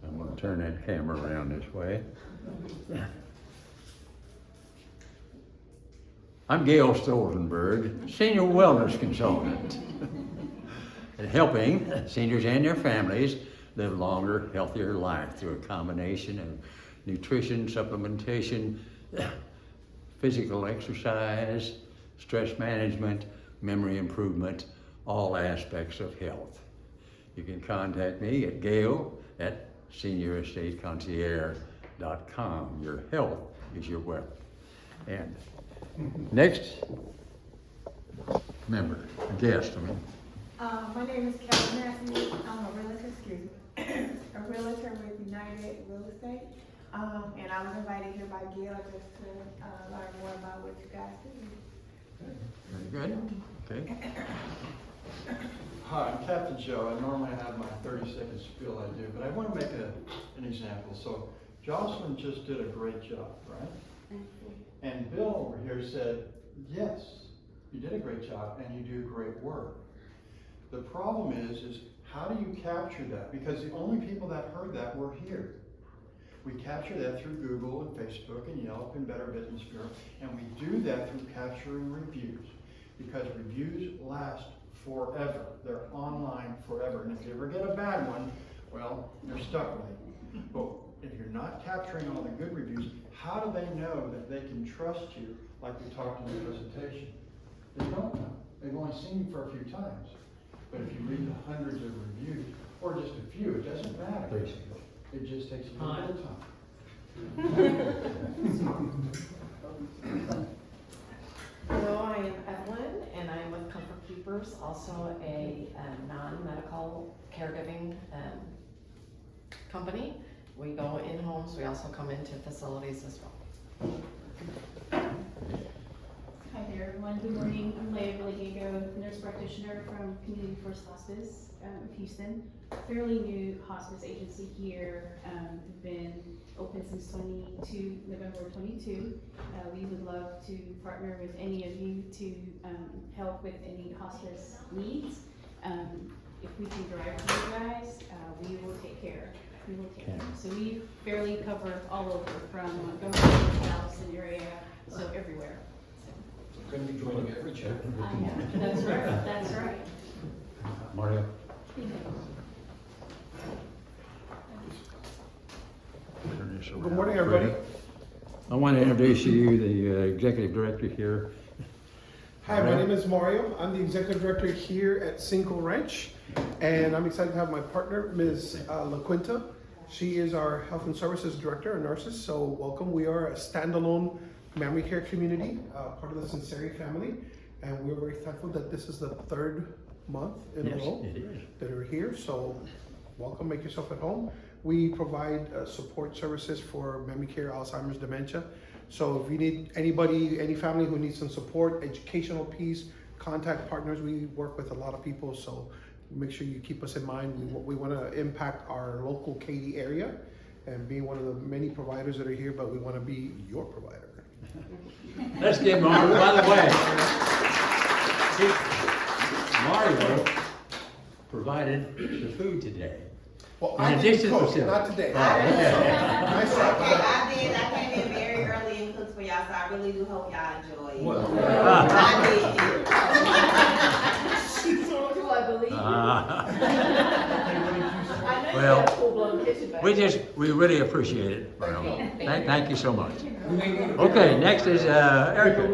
I'm going to turn that camera around this way. I'm Gail Stolzenberg, Senior Wellness Consultant, and helping seniors and their families live longer, healthier life through a combination of nutrition, supplementation, physical exercise, stress management, memory improvement, all aspects of health. You can contact me at gail@seniorestateconcierge.com. Your health is your wealth. And next member, guest, My name is Kelly Matthews. I'm a realtor, a realtor with United Real Estate. And I was invited here by Gail just to learn more about what you guys do. very good. Okay. Hi, I'm Captain Joe. I normally have my 30-second spiel I do, but I want to make an example. So Jocelyn just did a great job, right? And Bill over here said, yes, you did a great job and you do great work. The problem is how do you capture that? Because the only people that heard that were here. We capture that through Google and Facebook and Yelp and Better Business Bureau, and we do that through capturing reviews, because reviews last forever. They're online forever, and if you ever get a bad one, well, you're stuck with it. But if you're not capturing all the good reviews, how do they know that they can trust you like we talked in the presentation? They don't know. They've only seen you for a few times. But if you read the hundreds of reviews, or just a few, it doesn't matter. It just takes a little bit of time. Hello, I am Evelyn, Keepers, also a non-medical caregiving company. We go in homes, we also come into facilities as well. Hi there, everyone. Good morning. I'm Leah Villegas, nurse practitioner from Community First Hospice of Houston. Fairly new hospice agency here. We've been open since November 22. We would love to partner with any of you to help with any hospice needs. If we can drive for you guys, we will take care. We will take care. So we fairly cover all over, from Montgomery to Galveston area, so everywhere. We're gonna be joining every chapter. That's right, that's right. Mario? Good morning, everybody. I want to introduce you, the executive director here. Hi, my name is Mario. I'm the executive director here at Cinco Ranch, and I'm excited to have my partner, Ms. La Quinta. She is our health and services director and nurses, so welcome. We are a standalone memory care community, part of the Sinceri family, and we're very thankful that this is the third month in a row that we're here, so welcome, make yourself at home. We provide support services for memory care, Alzheimer's, dementia. So if you need anybody, any family who needs some support, educational piece, contact partners, we work with a lot of people, so make sure you keep us in mind. We want to impact our local Katy area and be one of the many providers that are here, but we want to be your provider. Let's give Mario, by the way, Mario provided the food today. Well, In I addition didn't to cook, Phil. not today. Oh, okay. I did. I came in very early and cooked for y'all, so I really do hope y'all enjoy it. Well, I did. Do I believe you? I know you Well, have a full-blown kitchen back. we really appreciate it, Mario. Thank you so much. Okay, next is Erica.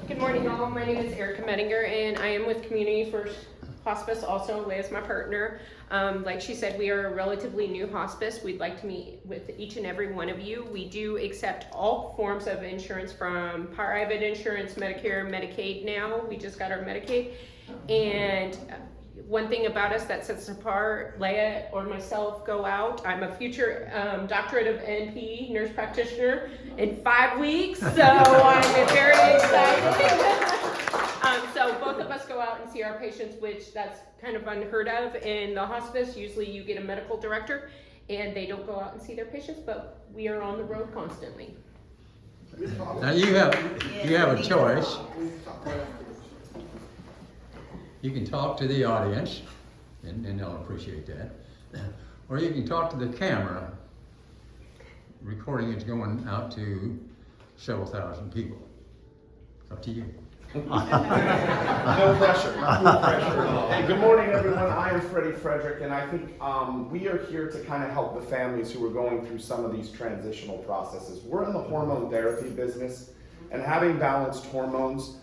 Good morning, all. My name is Erica Mettinger, and I am with Community First Hospice, also Leah is my partner. Like she said, we are a relatively new hospice. We'd like to meet with each and every one of you. We do accept all forms of insurance, from private insurance, Medicare, Medicaid now. We just got our Medicaid. And one thing about us that sets us apart, Leah or myself go out. I'm a future doctorate of NP, nurse practitioner, in 5 weeks, so I'm very excited. So both of us go out and see our patients, which that's kind of unheard of in the hospice. Usually you get a medical director and they don't go out and see their patients, but we are on the road constantly. Now you have a choice. You can talk to the audience, and they'll appreciate that. Or you can talk to the camera. Recording is going out to several thousand people. Up to you. No pressure. No pressure. Hey, good morning, everyone. I am Freddie Frederick, and I think we are here to kind of help the families who are going through some of these transitional processes. We're in the hormone therapy business, and having balanced hormones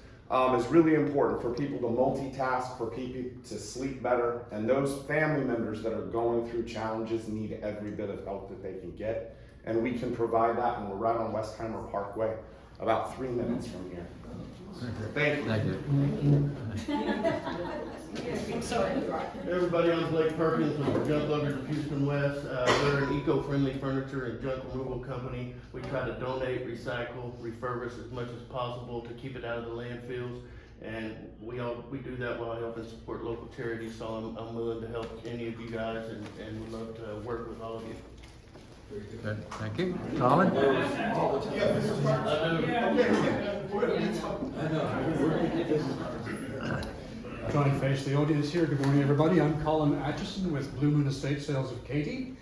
is really important for people to multitask, for people to sleep better, and those family members that are going through challenges need every bit of help that they can get, and we can provide that, and we're right on Westheimer Parkway, about 3 minutes from here. Thank you. Thank you. Hey everybody, I'm Blake Perkins with the Junk Luggers of Houston West. We're an eco-friendly furniture and junk removal company. We try to donate, recycle, refurbish as much as possible to keep it out of the landfills. And we do that while helping support local charities, so I'm willing to help any of you guys and would love to work with all of you. Good. Thank you. Colin? Trying to face the audience here. Good morning, everybody. I'm Colin Atchison with Blue Moon Estate Sales of Katy.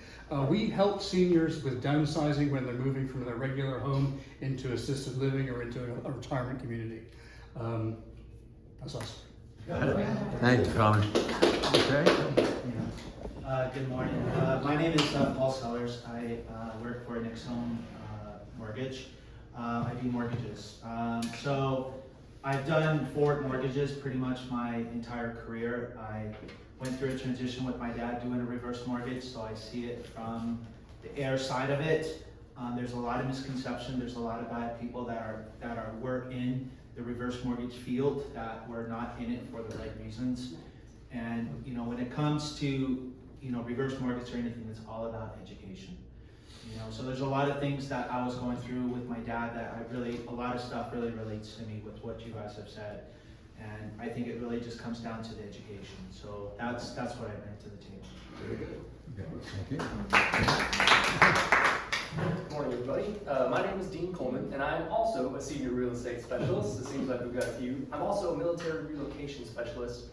We help seniors with downsizing when they're moving from their regular home into assisted living or into a retirement community. That's us. Thank you, Colin. Okay. Good morning. My name is Paul Sellers. I work for Nick's Home Mortgage. I do mortgages. So I've done forward mortgages pretty much my entire career. I went through a transition with my dad doing a reverse mortgage, so I see it from the air side of it. There's a lot of misconception. There's a lot of bad people that are in the reverse mortgage field, that we're not in it for the right reasons. And, you know, when it comes to, you know, reverse mortgage or anything, it's all about education. You know, so there's a lot of things that I was going through with my dad that a lot of stuff really relates to me with what you guys have said. And I think it really just comes down to the education. So that's what I bring to the table. Very good. Thank you. Good morning, everybody. My name is Dean Coleman, and I'm also a senior real estate specialist. It seems like we've got a few. I'm also a military relocation specialist.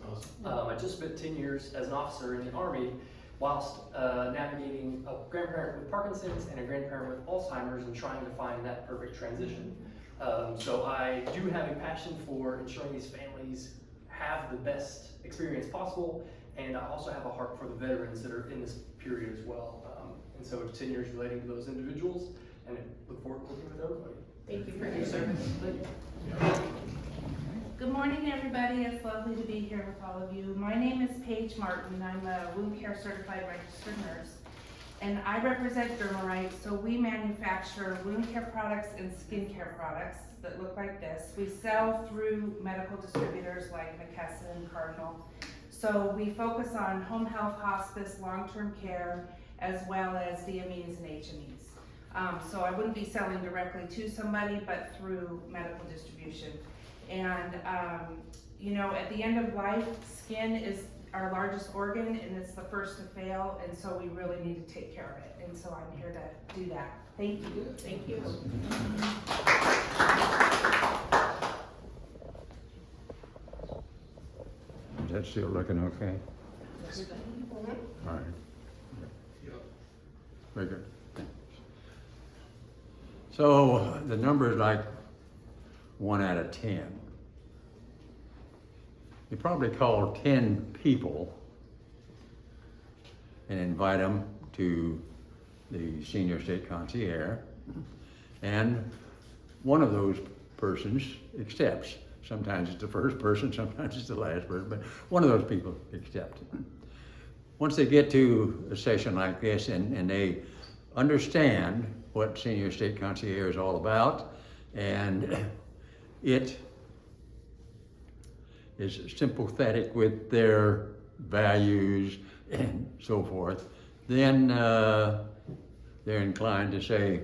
I just spent 10 years as an officer in the Army whilst navigating a grandparent with Parkinson's and a grandparent with Alzheimer's and trying to find that perfect transition. So I do have a passion for ensuring these families have the best experience possible, and I also have a heart for the veterans that are in this period as well. And so 10 years relating to those individuals, and I look forward to working with everybody. Thank you for your service. Thank you. Good morning, everybody. It's lovely to be here with all of you. My name is Paige Martin. I'm a wound care certified registered nurse, and I represent Dermarite. So we manufacture wound care products and skincare products that look like this. We sell through medical distributors like McKesson and Cardinal. So we focus on home health, hospice, long-term care, as well as DMEs and HMEs. So I wouldn't be selling directly to somebody, but through medical distribution. And, you know, at the end of life, skin is our largest organ, and it's the first to fail, and so we really need to take care of it. And so I'm here to do that. Thank you. Thank you. Is that still looking okay? All right. Very good. So the number is like 1 out of 10. You probably call 10 people and invite them to the senior state concierge, and one of those persons accepts. Sometimes it's the first person, sometimes it's the last person, but one of those people accepts. Once they get to a session like this and they understand what senior state concierge is all about, and it is sympathetic with their values and so forth, then they're inclined to say,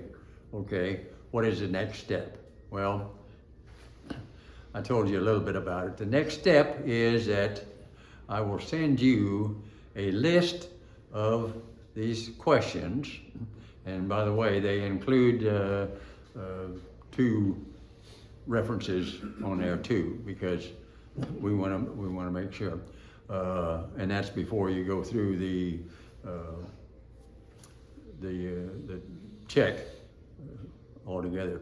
okay, what is the next step? Well, I told you a little bit about it. The next step is that I will send you a list of these questions, and by the way, they include 2 references on there too, because we want to make sure, and that's before you go through the check altogether.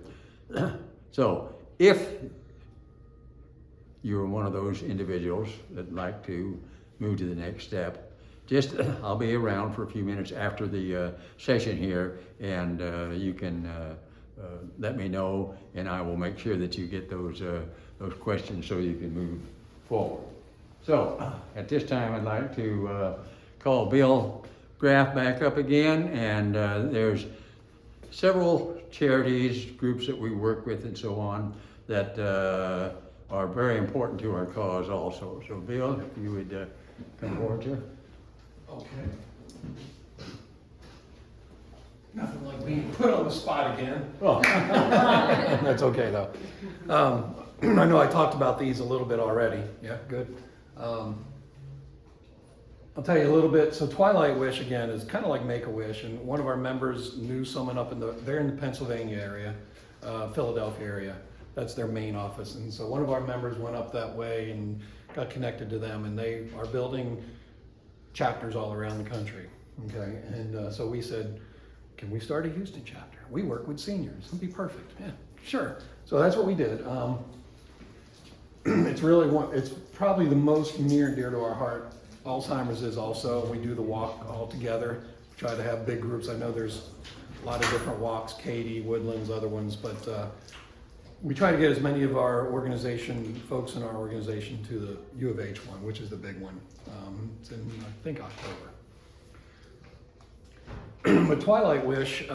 So if you're one of those individuals that like to move to the next step, just I'll be around for a few minutes after the session here, and you can let me know, and I will make sure that you get those questions so you can move forward. So at this time, I'd like to call Bill Graff back up again, and there's several charities, groups that we work with and so on that are very important to our cause also. So Bill, if you would come forward here. Okay. Nothing like being put on the spot again. Oh. That's okay though. I know I talked about these a little bit already. Yeah, good. I'll tell you a little bit. So Twilight Wish again is kind of like Make-A-Wish, and one of our members knew someone up they're in the Pennsylvania area, Philadelphia area. That's their main office. And so one of our members went up that way and got connected to them, and they are building chapters all around the country. Okay, and so we said, can we start a Houston chapter? We work with seniors. It'll be perfect. Yeah, sure. So that's what we did. It's probably the most near and dear to our heart. Alzheimer's is also. We do the walk all together. Try to have big groups. I know there's a lot of different walks, Katy, Woodlands, other ones, but we try to get as many of our folks in our organization to the U of H one, which is the big one. It's in, I think, October. But Twilight Wish,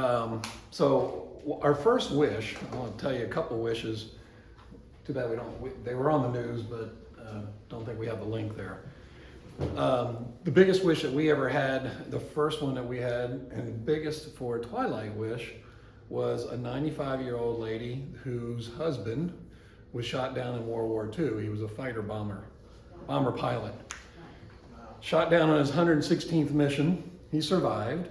so our first wish, I want to tell you a couple wishes. Too bad they were on the news, but don't think we have the link there. The biggest wish that we ever had, the first one that we had, and the biggest for Twilight Wish, was a 95-year-old lady whose husband was shot down in World War II. He was a fighter bomber pilot. Shot down on his 116th mission. He survived,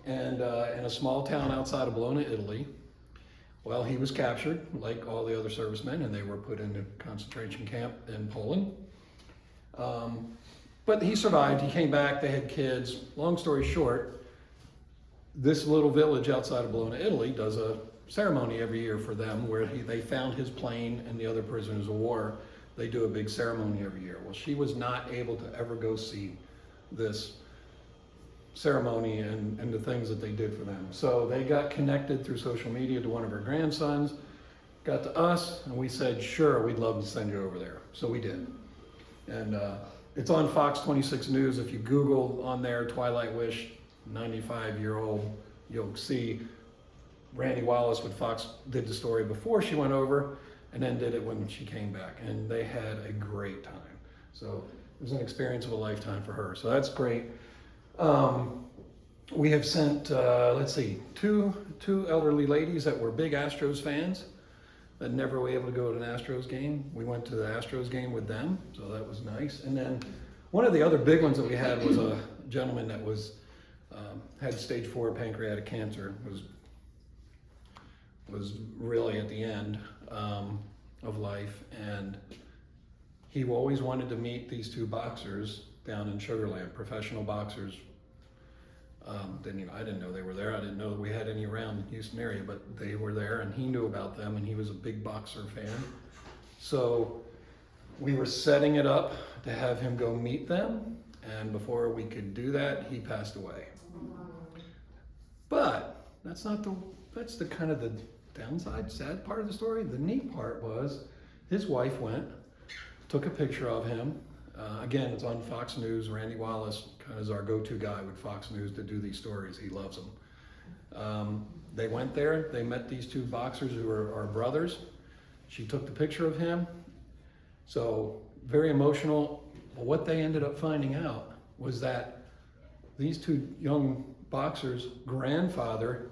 and in a small town outside of Bologna, Italy. Well, he was captured, like all the other servicemen, and they were put into a concentration camp in Poland. But he survived, he came back, they had kids. Long story short, this little village outside of Bologna, Italy, does a ceremony every year for them where they found his plane and the other prisoners of war. They do a big ceremony every year. Well, she was not able to ever go see this ceremony and the things that they did for them. So they got connected through social media to one of her grandsons, got to us, and we said, sure, we'd love to send you over there. So we did. And it's on Fox 26 News. If you Google on there, Twilight Wish, 95-year-old, you'll see Randy Wallace with Fox did the story before she went over and then did it when she came back. And they had a great time. So it was an experience of a lifetime for her. So that's great. We have sent, let's see, two elderly ladies that were big Astros fans that never were able to go to an Astros game. We went to the Astros game with them, so that was nice. And then one of the other big ones that we had was a gentleman that was had stage 4 pancreatic cancer, was really at the end of life, and he always wanted to meet these two boxers down in Sugar Land, professional boxers. I didn't know they were there. I didn't know that we had any around the Houston area, but they were there, and he knew about them, and he was a big boxer fan. So we were setting it up to have him go meet them, and before we could do that, he passed away. But that's the kind of the downside, sad part of the story. The neat part was his wife went, took a picture of him. Again, it's on Fox News. Randy Wallace kind of is our go-to guy with Fox News to do these stories. He loves them. They went there. They met these two boxers who are brothers. She took the picture of him. So very emotional. But what they ended up finding out was that these two young boxers' grandfather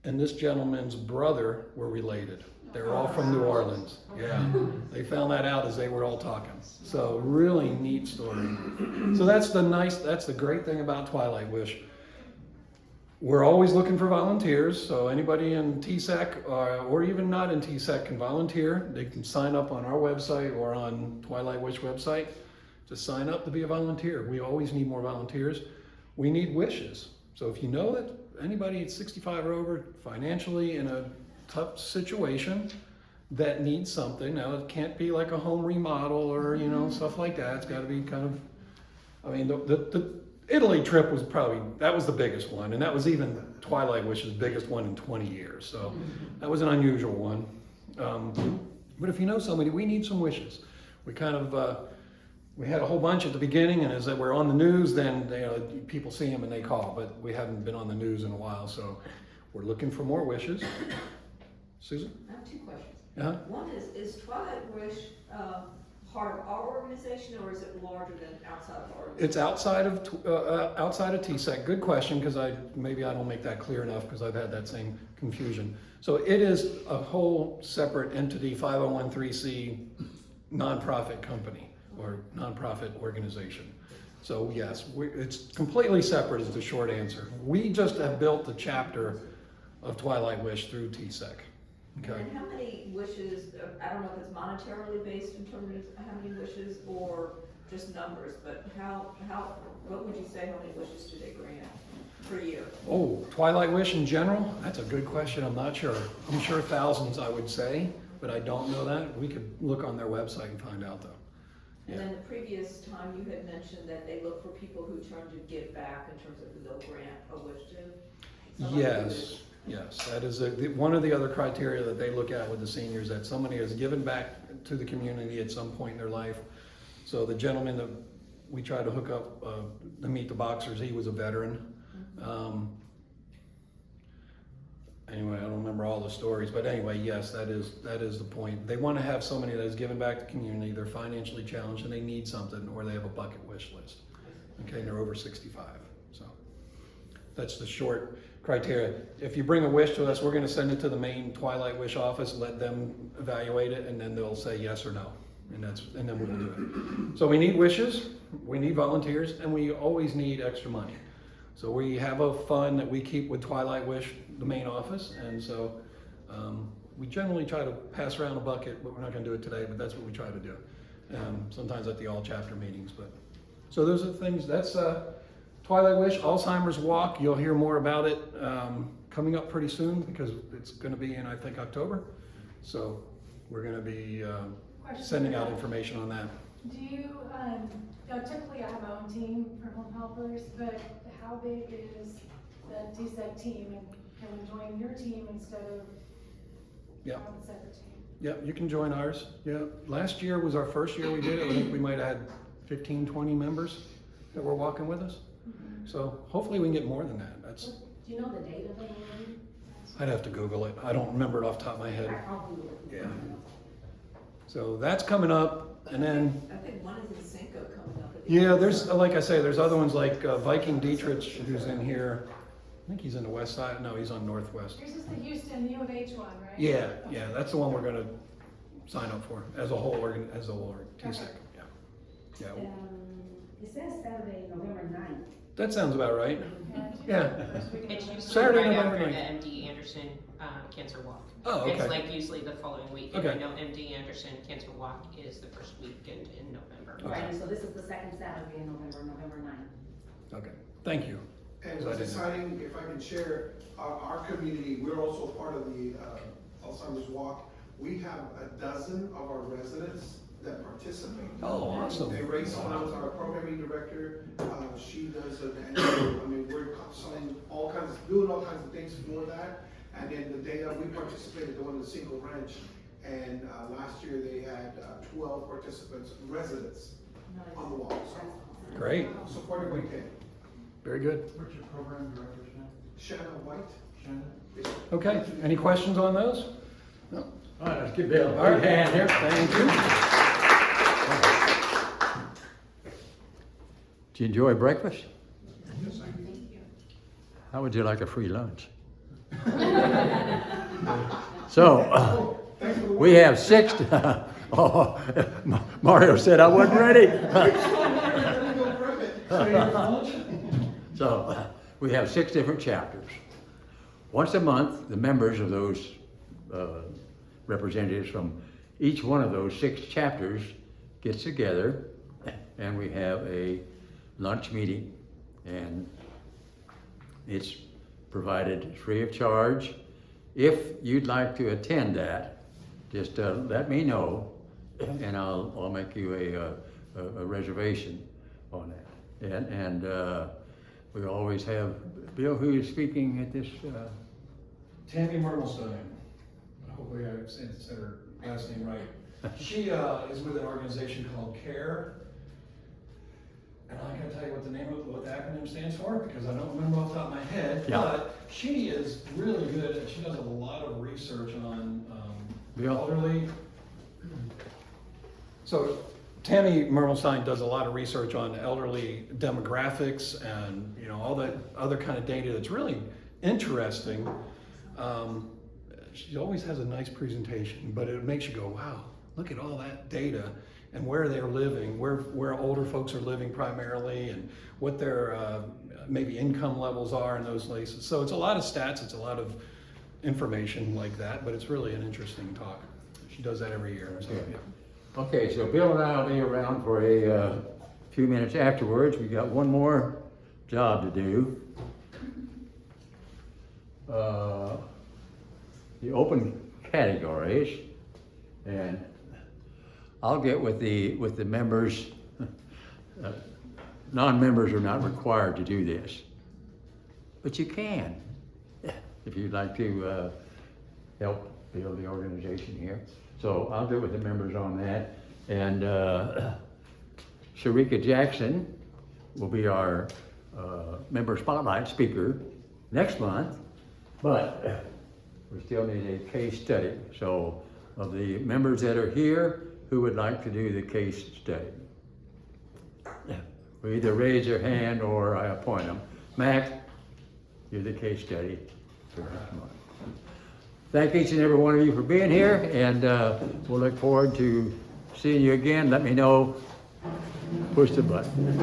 and this gentleman's brother were related. They were all from New Orleans. Yeah, they found that out as they were all talking. So really neat story. So that's the great thing about Twilight Wish. We're always looking for volunteers. So anybody in TSEC or even not in TSEC can volunteer. They can sign up on our website or on Twilight Wish website to sign up to be a volunteer. We always need more volunteers. We need wishes. So if you know that anybody at 65 or over financially in a tough situation that needs something. Now it can't be like a home remodel or stuff like that. It's got to be kind of, the Italy trip was that was the biggest one, and that was even Twilight Wish's biggest one in 20 years. So that was an unusual one. But if you know somebody, we need some wishes. We kind of we had a whole bunch at the beginning, and as we're on the news, then people see them and they call. But we haven't been on the news in a while, so we're looking for more wishes. Susan? I have 2 questions. Uh-huh. One is Twilight Wish part of our organization, or is it larger than outside of our organization? It's outside of TSEC. Good question, because maybe I don't make that clear enough, because I've had that same confusion. So it is a whole separate entity, 501(c) nonprofit company or nonprofit organization. So yes, it's completely separate is the short answer. We just have built the chapter of Twilight Wish through TSEC. Okay. And how many wishes, I don't know if it's monetarily based in terms of how many wishes or just numbers, but what would you say, how many wishes do they grant per year? Oh, Twilight Wish in general? That's a good question. I'm not sure. I'm sure thousands, I would say, but I don't know that. We could look on their website and find out, though. And then the previous time you had mentioned that they look for people who turn to give back in terms of who they'll grant a wish to. Yes, that is one of the other criteria that they look at with the seniors, that somebody has given back to the community at some point in their life. So the gentleman that we tried to hook up to meet the boxers, he was a veteran. anyway, I don't remember all the stories, but anyway, yes, that is the point. They want to have somebody that is giving back to the community, they're financially challenged and they need something, or they have a bucket wish list. Okay, and they're over 65, so that's the short criteria. If you bring a wish to us, we're gonna send it to the main Twilight Wish office, let them evaluate it, and then they'll say yes or no. And then we'll do it. So we need wishes, we need volunteers, and we always need extra money. So we have a fund that we keep with Twilight Wish, the main office, and so we generally try to pass around a bucket, but we're not gonna do it today, but that's what we try to do. Sometimes at the all chapter meetings, but. So those are the things, that's Twilight Wish, Alzheimer's Walk, you'll hear more about it coming up pretty soon because it's gonna be in, I think, October. So we're gonna be sending out information on that. Do you, typically I have my own team for home helpers, but how big is the TSEC team, and can we join your team instead of Yeah. a separate team? Yeah, you can join ours. Yeah, last year was our first year we did it. I think we might have had 15, 20 members that were walking with us. So hopefully we can get more than that. That's. Do you know the date of it already? I'd have to Google it. I don't remember it off the top of my head. I'll Google it. Yeah. So that's coming up, and then. I think one is in Cinco coming up. Yeah, there's, like I say, there's other ones like Viking Dietrich, who's in here. I think he's in the west side. No, he's on northwest. Yours is the Houston U of H one, right? Yeah, that's the one we're gonna sign up for as a whole TSEC. Yeah. It says Saturday, November 9th. That sounds about right. Yeah. It's usually Saturday, right November after 9th. the MD Anderson Cancer Walk. Oh, okay. It's like usually the following week. Okay. I know MD Anderson Cancer Walk is the first weekend in November. Right, so this is the second Saturday in November 9th. Okay, thank you. And what's exciting, if I can share, our community, we're also part of the Alzheimer's Walk. We have a dozen of our residents that participate. Oh, awesome. They raise funds, our programming director, she does an annual, I mean, we're selling doing all kinds of things for that. And then the day that we participated, the one in Cinco Ranch, and last year they had 12 participants, residents on the walk. So, Great. support it we can. Very good. What's your program director's name? Shannon White. Shannon? Okay, any questions on those? No? All right, let's give Bill All a right. big hand here. Thank you. Did you enjoy breakfast? Yes, I do. How would you like a free lunch? So, we have 6, oh, Mario said I wasn't ready. So, we have 6 different chapters. Once a month, the members of those representatives from each one of those 6 chapters gets together, and we have a lunch meeting, and it's provided free of charge. If you'd like to attend that, just let me know, and I'll make you a reservation on that. And we always have Bill, who is speaking at this. Tammy Mermelstein. Hopefully I said her last name right. She is with an organization called CARE. And I gotta tell you what the acronym stands for, because I don't remember off the top of my head. Yeah. But she is really good, and she does a lot of research on Bill? elderly. So Tammy Mermelstein does a lot of research on elderly demographics and all that other kind of data that's really interesting. She always has a nice presentation, but it makes you go, wow, look at all that data and where they're living, where older folks are living primarily, and what their maybe income levels are in those places. So it's a lot of stats, it's a lot of information like that, but it's really an interesting talk. She does that every year. So, yeah. Okay, so Bill and I will be around for a few minutes afterwards. We got one more job to do. The open categories, and I'll get with the members. Non-members are not required to do this, but you can if you'd like to help build the organization here. So I'll get with the members on that, and Sharika Jackson will be our member spotlight speaker next month, but we still need a case study. So of the members that are here, who would like to do the case study? We either raise their hand or I appoint them. Mac, you're the case study for next month. Thank each and every one of you for being here, and we'll look forward to seeing you again. Let me know, push the button.